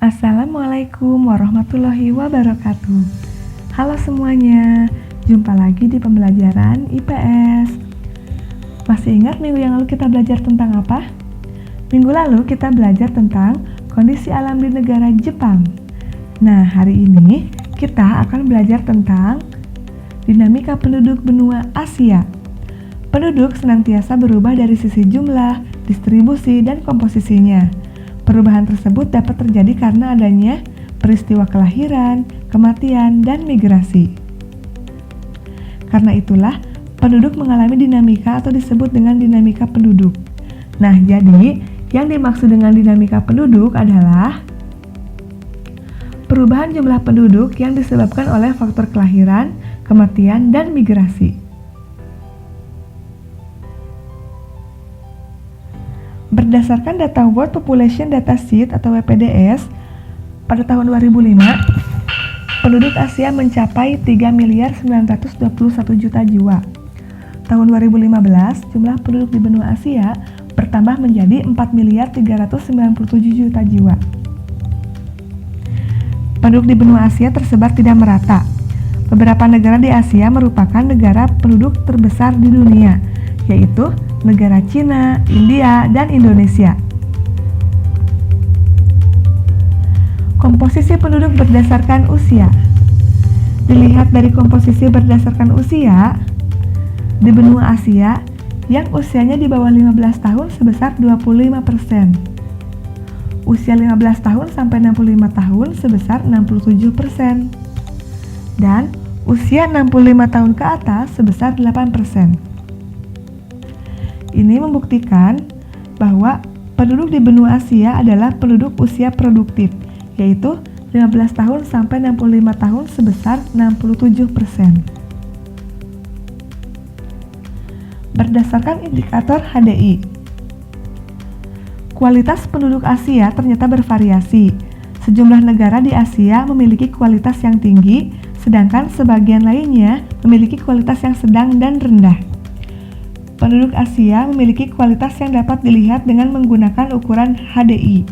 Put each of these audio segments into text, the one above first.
Assalamualaikum warahmatullahi wabarakatuh. Halo semuanya, jumpa lagi di pembelajaran IPS. Masih ingat minggu yang lalu kita belajar tentang apa? Minggu lalu kita belajar tentang kondisi alam di negara Jepang. Nah, hari ini kita akan belajar tentang dinamika penduduk benua Asia. Penduduk senantiasa berubah dari sisi jumlah, distribusi, dan komposisinya. Perubahan tersebut dapat terjadi karena adanya peristiwa kelahiran, kematian, dan migrasi. Karena itulah, penduduk mengalami dinamika atau disebut dengan dinamika penduduk. Nah, jadi yang dimaksud dengan dinamika penduduk adalah perubahan jumlah penduduk yang disebabkan oleh faktor kelahiran, kematian, dan migrasi. Berdasarkan data World Population Datasheet atau WPDS, pada tahun 2005, penduduk Asia mencapai 3.921 juta jiwa. Tahun 2015, jumlah penduduk di benua Asia bertambah menjadi 4.397 juta jiwa. Penduduk di benua Asia tersebar tidak merata. Beberapa negara di Asia merupakan negara penduduk terbesar di dunia, yaitu negara Cina, India, dan Indonesia. Komposisi penduduk berdasarkan usia. Dilihat dari komposisi berdasarkan usia, di benua Asia yang usianya di bawah 15 tahun sebesar 25%. Usia 15 tahun sampai 65 tahun sebesar 67%. Dan usia 65 tahun ke atas sebesar 8%. Ini membuktikan bahwa penduduk di benua Asia adalah penduduk usia produktif, yaitu 15 tahun sampai 65 tahun sebesar 67%. Berdasarkan indikator HDI, kualitas penduduk Asia ternyata bervariasi. Sejumlah negara di Asia memiliki kualitas yang tinggi, sedangkan sebagian lainnya memiliki kualitas yang sedang dan rendah. Penduduk Asia memiliki kualitas yang dapat dilihat dengan menggunakan ukuran HDI.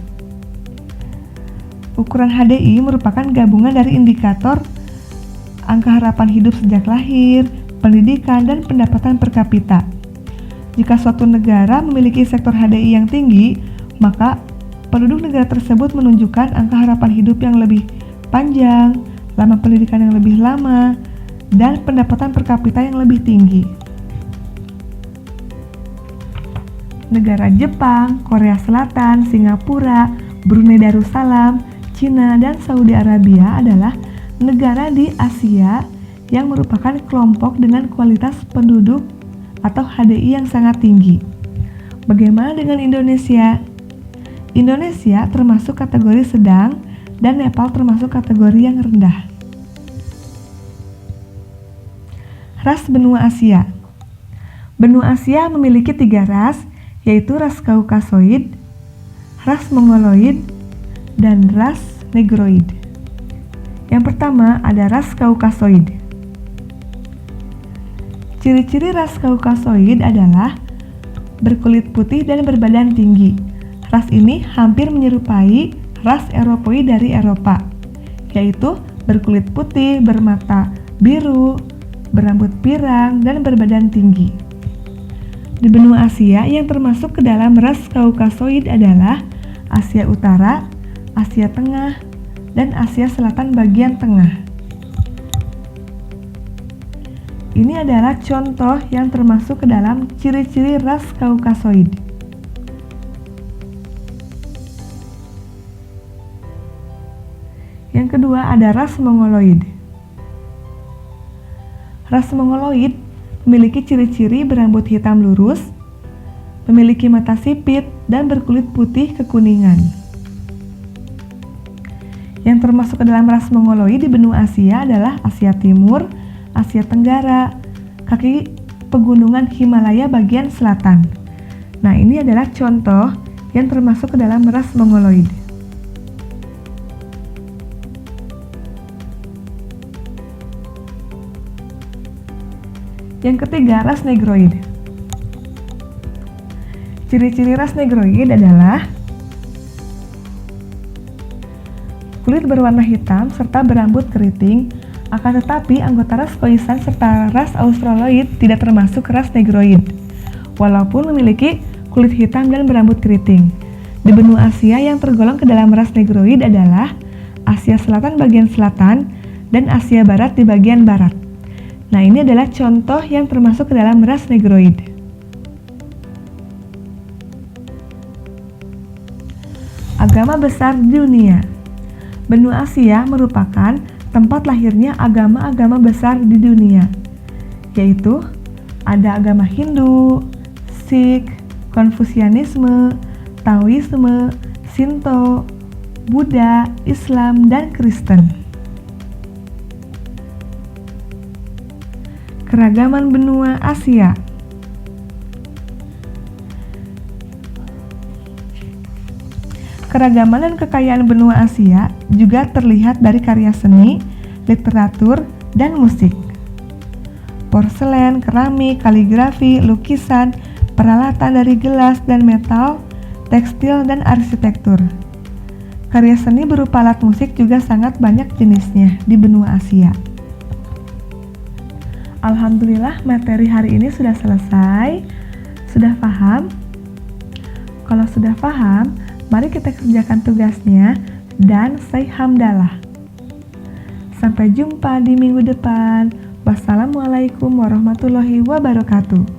Ukuran HDI merupakan gabungan dari indikator angka harapan hidup sejak lahir, pendidikan, dan pendapatan per kapita. Jika suatu negara memiliki sektor HDI yang tinggi, maka penduduk negara tersebut menunjukkan angka harapan hidup yang lebih panjang, lama pendidikan yang lebih lama, dan pendapatan per kapita yang lebih tinggi. Negara Jepang, Korea Selatan, Singapura, Brunei Darussalam, Cina, dan Saudi Arabia adalah negara di Asia yang merupakan kelompok dengan kualitas penduduk atau HDI yang sangat tinggi. Bagaimana dengan Indonesia? Indonesia termasuk kategori sedang dan Nepal termasuk kategori yang rendah. Ras benua Asia. Benua Asia memiliki 3 ras, yaitu ras Kaukasoid, ras Mongoloid, dan ras Negroid. Yang pertama ada ras Kaukasoid. Ciri-ciri ras Kaukasoid adalah berkulit putih dan berbadan tinggi. Ras ini hampir menyerupai ras Eropoid dari Eropa, yaitu berkulit putih, bermata biru, berambut pirang, dan berbadan tinggi. Di benua Asia yang termasuk ke dalam ras Kaukasoid adalah Asia Utara, Asia Tengah, dan Asia Selatan bagian tengah. Ini adalah contoh yang termasuk ke dalam ciri-ciri ras Kaukasoid. Yang kedua ada ras Mongoloid. Ras Mongoloid memiliki ciri-ciri berambut hitam lurus, memiliki mata sipit, dan berkulit putih kekuningan. Yang termasuk ke dalam ras Mongoloid di benua Asia adalah Asia Timur, Asia Tenggara, kaki pegunungan Himalaya bagian selatan. Nah, ini adalah contoh yang termasuk ke dalam ras Mongoloid. Yang ketiga, ras Negroid. Ciri-ciri ras Negroid adalah berkulit berwarna hitam serta berambut keriting, akan tetapi anggota ras Khoisan serta ras Australoid tidak termasuk ras Negroid, walaupun memiliki kulit hitam dan berambut keriting. Di benua Asia yang tergolong ke dalam ras Negroid adalah Asia Selatan bagian selatan dan Asia Barat di bagian barat. Nah, ini adalah contoh yang termasuk ke dalam ras Negroid. Agama besar di dunia. Benua Asia merupakan tempat lahirnya agama-agama besar di dunia, yaitu ada agama Hindu, Sikh, Konfusianisme, Taoisme, Shinto, Buddha, Islam, dan Kristen. Keragaman benua Asia. Keragaman dan kekayaan benua Asia juga terlihat dari karya seni, literatur, dan musik. Porselen, keramik, kaligrafi, lukisan, peralatan dari gelas dan metal, tekstil, dan arsitektur. Karya seni berupa alat musik juga sangat banyak jenisnya di benua Asia. Alhamdulillah, materi hari ini sudah selesai. Sudah paham? Kalau sudah paham, mari kita kerjakan tugasnya dan say hamdalah. Sampai jumpa di minggu depan. Wassalamualaikum warahmatullahi wabarakatuh.